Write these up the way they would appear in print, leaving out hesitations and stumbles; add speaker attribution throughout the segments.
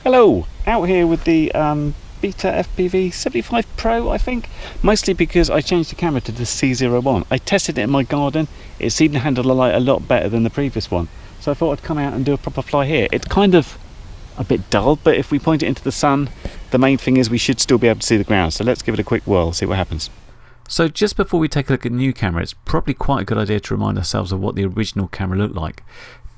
Speaker 1: Hello, out here with the BetaFPV 75 Pro, I think, mostly because I changed the camera to the C01. I tested it in my garden. It seemed to handle the light a lot better than the previous one, so I thought I'd come out and do a proper fly here. It's kind of a bit dull, but if we point it into the sun, the main thing is we should still be able to see the ground, so let's give it a quick whirl, see what happens. So just before we take a look at the new camera, it's probably quite a good idea to remind ourselves of what the original camera looked like.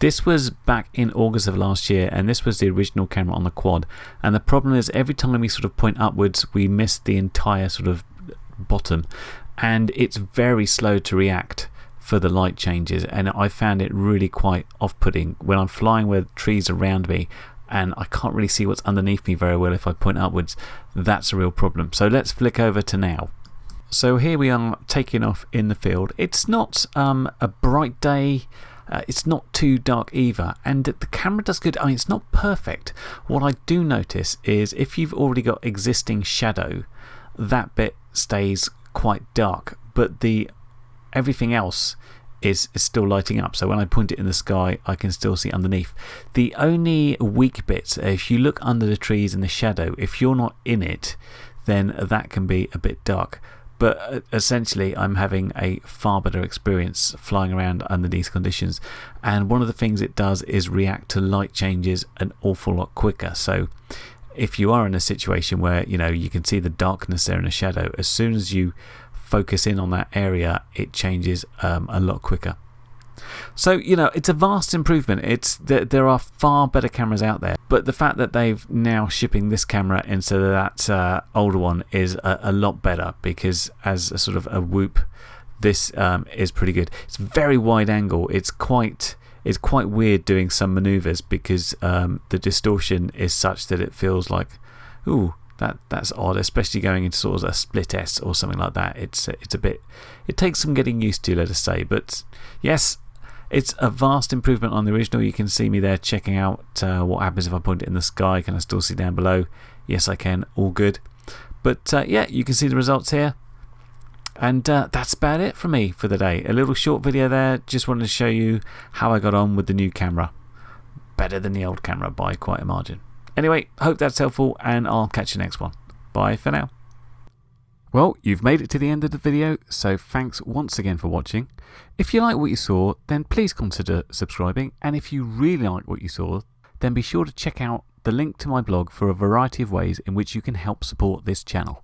Speaker 1: This was back in August of last year, and this was the original camera on the quad. And the problem is every time we sort of point upwards, we miss the entire sort of bottom, and it's very slow to react for the light changes. And I found it really quite off-putting when I'm flying with trees around me and I can't really see what's underneath me very well if I point upwards. That's a real problem. So let's flick over to now. So here we are taking off in the field. It's not a bright day. It's not too dark either, and the camera does good. I mean, it's not perfect. What I do notice is if you've already got existing shadow, that bit stays quite dark, but everything else is still lighting up. So when I point it in the sky, I can still see underneath. The only weak bits, if you look under the trees in the shadow, if you're not in it, then that can be a bit dark. But essentially I'm having a far better experience flying around under these conditions, and one of the things it does is react to light changes an awful lot quicker. So if you are in a situation where you can see the darkness there in a shadow, as soon as you focus in on that area, it changes a lot quicker. So it's a vast improvement. There are far better cameras out there, but the fact that they've now shipping this camera instead of that older one is a lot better, because as a sort of a whoop, this is pretty good. It's very wide angle. It's quite weird doing some maneuvers because the distortion is such that it feels like, ooh, that's odd, especially going into sort of a split S or something like that. It's a bit, it takes some getting used to, let us say. But yes, it's a vast improvement on the original. You can see me there checking out what happens if I point it in the sky. Can I still see down below? Yes, I can. All good. But yeah, you can see the results here. And that's about it from me for the day. A little short video there. Just wanted to show you how I got on with the new camera. Better than the old camera by quite a margin. Anyway, hope that's helpful, and I'll catch you next one. Bye for now. Well, you've made it to the end of the video, so thanks once again for watching. If you like what you saw, then please consider subscribing, and if you really like what you saw, then be sure to check out the link to my blog for a variety of ways in which you can help support this channel.